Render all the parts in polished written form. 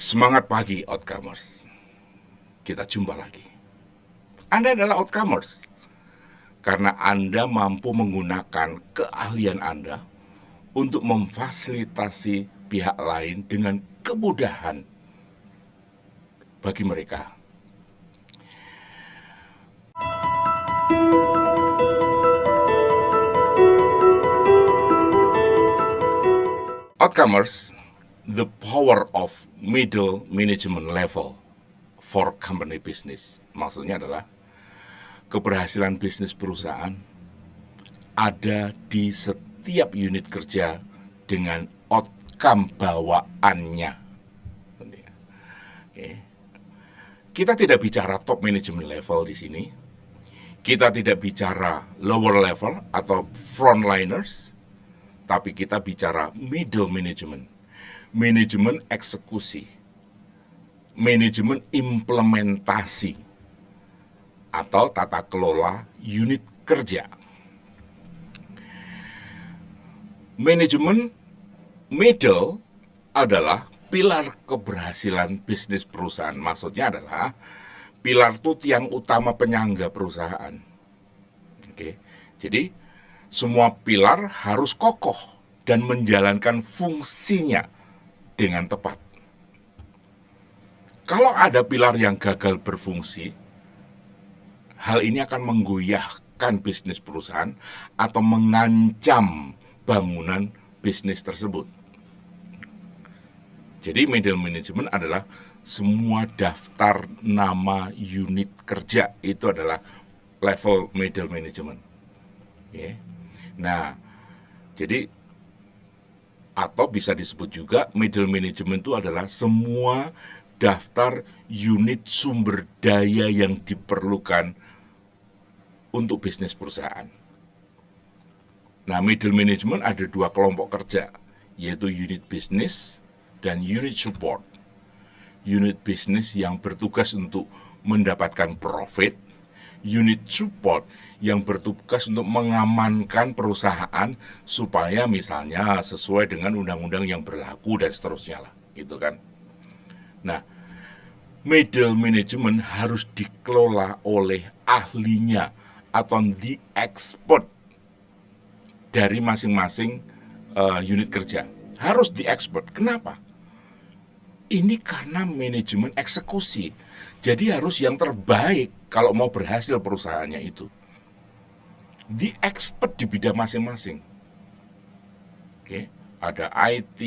Semangat pagi Outcomers. Kita jumpa lagi. Anda adalah Outcomers karena Anda mampu menggunakan keahlian Anda untuk memfasilitasi pihak lain dengan kemudahan bagi mereka. Outcomers, the power of middle management level for company business. Maksudnya adalah keberhasilan bisnis perusahaan ada di setiap unit kerja dengan outcome bawaannya. Oke. Kita tidak bicara top management level di sini. Kita tidak bicara lower level atau frontliners, tapi kita bicara middle management, manajemen eksekusi, manajemen implementasi, atau tata kelola unit kerja. Manajemen middle adalah pilar keberhasilan bisnis perusahaan. Maksudnya adalah pilar itu tiang utama penyangga perusahaan. Oke, jadi semua pilar harus kokoh dan menjalankan fungsinya dengan tepat. Kalau ada pilar yang gagal berfungsi, hal ini akan menggoyahkan bisnis perusahaan atau mengancam bangunan bisnis tersebut. Jadi middle management adalah semua daftar nama unit kerja itu adalah level middle management. Okay. Nah, jadi atau bisa disebut juga middle management itu adalah semua daftar unit sumber daya yang diperlukan untuk bisnis perusahaan. Nah, middle management ada dua kelompok kerja, yaitu unit business dan unit support. Unit business yang bertugas untuk mendapatkan profit, unit support yang bertugas untuk mengamankan perusahaan supaya misalnya sesuai dengan undang-undang yang berlaku dan seterusnya lah, gitu kan. Nah, middle management harus dikelola oleh ahlinya atau the expert dari masing-masing unit kerja. Harus the expert. Kenapa? Ini karena manajemen eksekusi. Jadi harus yang terbaik kalau mau berhasil perusahaannya itu. The expert di bidang masing-masing. Oke, ada IT,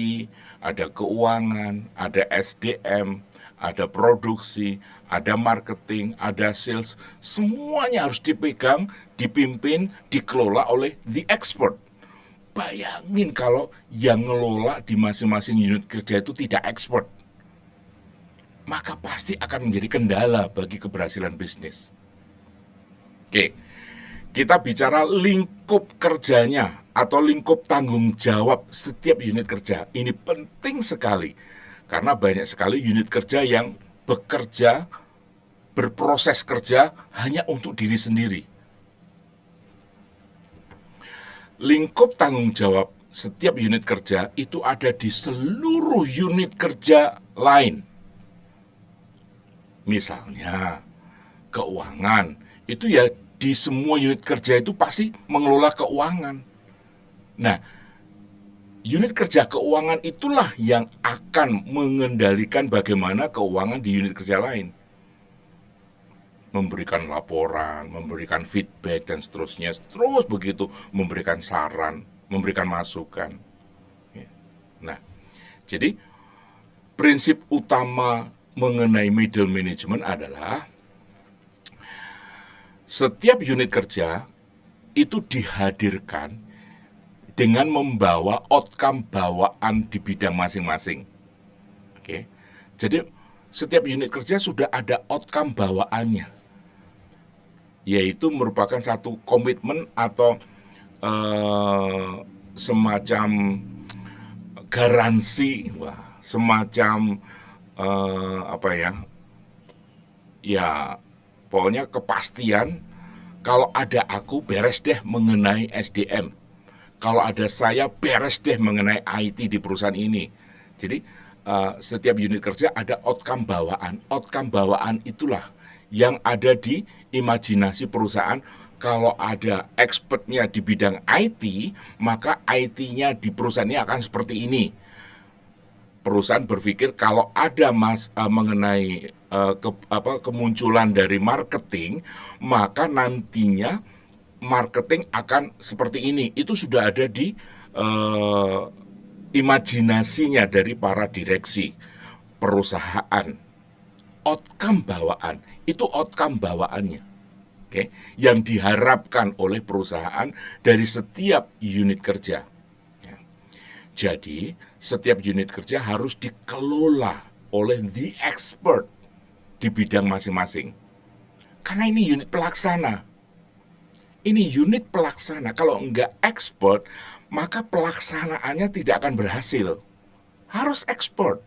ada keuangan, ada SDM, ada produksi, ada marketing, ada sales. Semuanya harus dipegang, dipimpin, dikelola oleh the expert. Bayangin kalau yang ngelola di masing-masing unit kerja itu tidak expert, maka pasti akan menjadi kendala bagi keberhasilan bisnis. Oke, kita bicara lingkup kerjanya atau lingkup tanggung jawab setiap unit kerja. Ini penting sekali karena banyak sekali unit kerja yang bekerja, berproses kerja hanya untuk diri sendiri. Lingkup tanggung jawab setiap unit kerja itu ada di seluruh unit kerja lain. Misalnya keuangan, itu ya di semua unit kerja itu pasti mengelola keuangan. Nah, unit kerja keuangan itulah yang akan mengendalikan bagaimana keuangan di unit kerja lain. Memberikan laporan, memberikan feedback, dan seterusnya. Terus begitu, memberikan saran, memberikan masukan. Nah, jadi prinsip utama mengenai middle management adalah setiap unit kerja itu dihadirkan dengan membawa outcome bawaan di bidang masing-masing. Oke. Jadi setiap unit kerja sudah ada outcome bawaannya, yaitu merupakan satu komitmen atau semacam garansi, semacam pokoknya kepastian kalau ada aku beres deh mengenai SDM, kalau ada saya beres deh mengenai IT di perusahaan ini. Jadi setiap unit kerja ada outcome bawaan. Outcome bawaan itulah yang ada di imajinasi perusahaan. Kalau ada expertnya di bidang IT, maka IT-nya di perusahaan ini akan seperti ini. Perusahaan berpikir kalau ada mengenai kemunculan dari marketing, maka nantinya marketing akan seperti ini. Itu sudah ada di imajinasinya dari para direksi perusahaan. Outcome bawaan, itu outcome bawaannya. Oke, yang diharapkan oleh perusahaan dari setiap unit kerja. Ya. Jadi, setiap unit kerja harus dikelola oleh the expert di bidang masing-masing. Karena ini unit pelaksana. Ini unit pelaksana. Kalau enggak expert, maka pelaksanaannya tidak akan berhasil. Harus expert.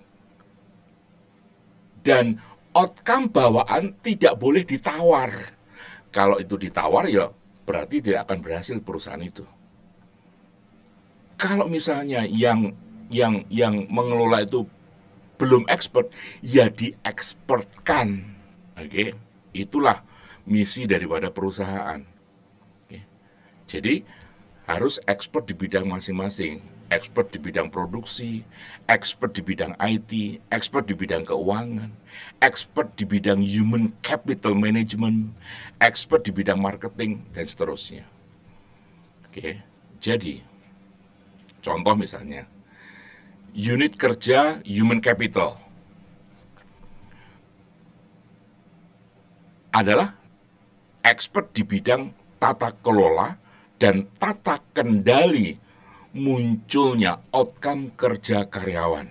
Dan outcome bawaan tidak boleh ditawar. Kalau itu ditawar, ya berarti tidak akan berhasil perusahaan itu. Kalau misalnya yang mengelola itu belum expert, ya diexpertkan. Oke, itulah misi daripada perusahaan. Oke. Jadi harus expert di bidang masing-masing. Expert di bidang produksi, expert di bidang IT, expert di bidang keuangan, expert di bidang human capital management, expert di bidang marketing, dan seterusnya. Oke, jadi contoh misalnya unit kerja human capital adalah expert di bidang tata kelola dan tata kendali munculnya outcome kerja karyawan.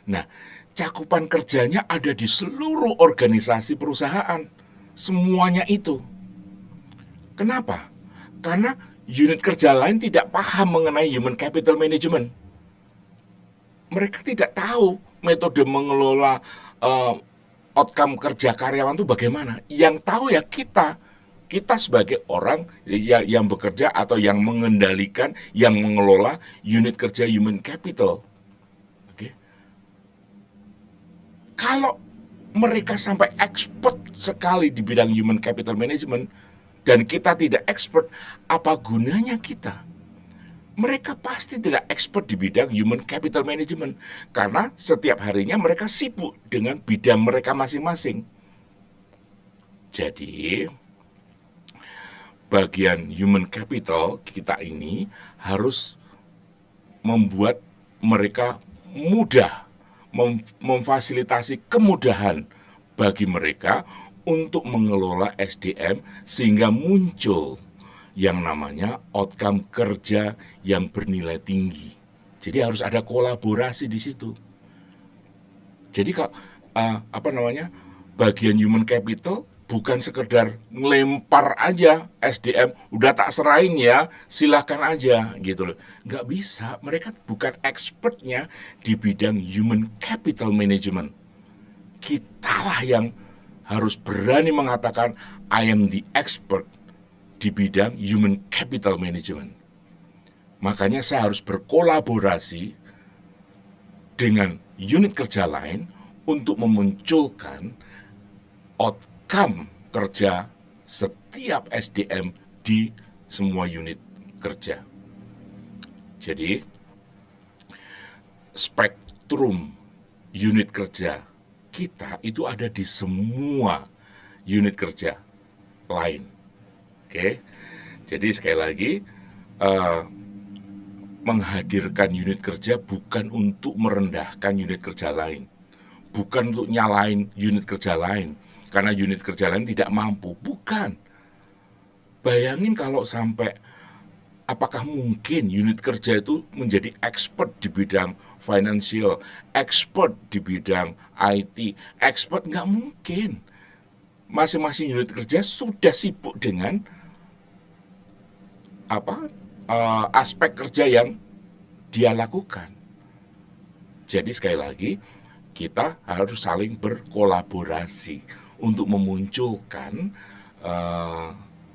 Nah, cakupan kerjanya ada di seluruh organisasi perusahaan. Semuanya itu. Kenapa? Karena unit kerja lain tidak paham mengenai human capital management. Mereka tidak tahu metode mengelola outcome kerja karyawan itu bagaimana. Yang tahu ya kita sebagai orang yang bekerja atau yang mengendalikan, yang mengelola unit kerja human capital. Oke. Kalau mereka sampai expert sekali di bidang human capital management dan kita tidak expert, apa gunanya kita? Mereka pasti tidak expert di bidang human capital management karena setiap harinya mereka sibuk dengan bidang mereka masing-masing. Jadi bagian human capital kita ini harus membuat mereka mudah, memfasilitasi kemudahan bagi mereka untuk mengelola SDM sehingga muncul yang namanya outcome kerja yang bernilai tinggi. Jadi harus ada kolaborasi di situ. Jadi kalau bagian human capital bukan sekedar ngelempar aja SDM, udah tak serahin ya, silahkan aja gitu loh. Nggak bisa, mereka bukan expertnya di bidang human capital management. Kitalah yang harus berani mengatakan, I am the expert di bidang human capital management. Makanya saya harus berkolaborasi dengan unit kerja lain untuk memunculkan outcome kerja setiap SDM di semua unit kerja. Jadi spektrum unit kerja kita itu ada di semua unit kerja lain. Oke. Jadi sekali lagi menghadirkan unit kerja bukan untuk merendahkan unit kerja lain. Bukan untuk nyalain unit kerja lain karena unit kerja lain tidak mampu. Bukan. Bayangin kalau sampai, apakah mungkin unit kerja itu menjadi expert di bidang financial, expert di bidang IT, expert? Nggak mungkin. Masing-masing unit kerja sudah sibuk dengan aspek kerja yang dia lakukan. Jadi sekali lagi, kita harus saling berkolaborasi untuk memunculkan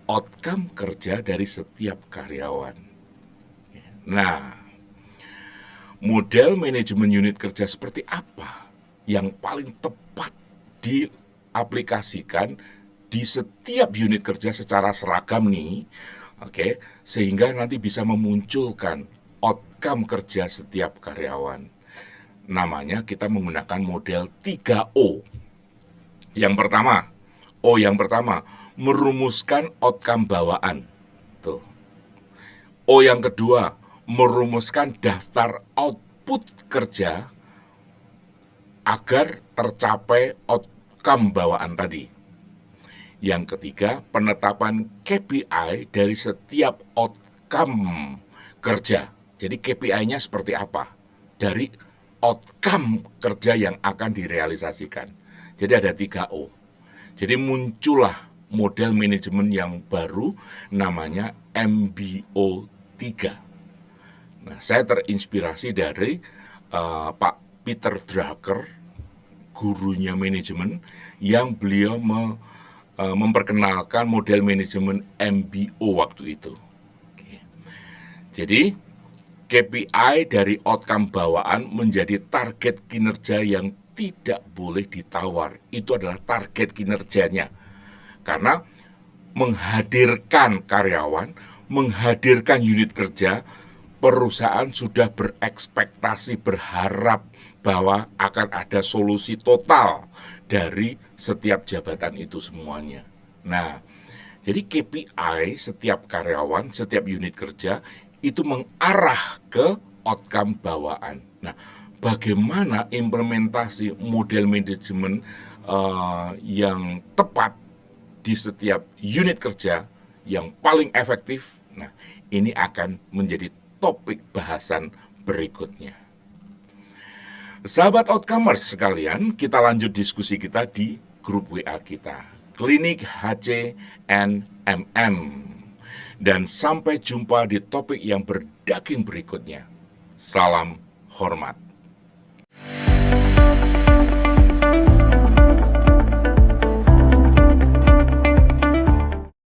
outcome kerja dari setiap karyawan. Nah, model manajemen unit kerja seperti apa yang paling tepat diaplikasikan di setiap unit kerja secara seragam nih, oke, sehingga nanti bisa memunculkan outcome kerja setiap karyawan. Namanya kita menggunakan model 3O. Yang pertama, merumuskan outcome bawaan. Tuh. O yang kedua, merumuskan daftar output kerja agar tercapai outcome bawaan tadi. Yang ketiga, penetapan KPI dari setiap outcome kerja. Jadi KPI-nya seperti apa? Dari outcome kerja yang akan direalisasikan. Jadi ada 3O. Jadi muncullah model manajemen yang baru namanya MBO 3. Nah, saya terinspirasi dari Pak Peter Drucker, gurunya manajemen, yang beliau memperkenalkan model manajemen MBO waktu itu. Oke. Jadi, KPI dari outcome bawaan menjadi target kinerja yang tidak boleh ditawar. Itu adalah target kinerjanya. Karena menghadirkan karyawan, menghadirkan unit kerja, perusahaan sudah berekspektasi, berharap bahwa akan ada solusi total dari setiap jabatan itu semuanya. Nah, jadi KPI setiap karyawan, setiap unit kerja itu mengarah ke outcome bawaan. Nah, bagaimana implementasi model manajemen yang tepat di setiap unit kerja yang paling efektif? Nah, ini akan menjadi topik bahasan berikutnya. Sahabat Outcomers sekalian, kita lanjut diskusi kita di grup WA kita, Klinik HCNMM. Dan sampai jumpa di topik yang berdaging berikutnya. Salam hormat.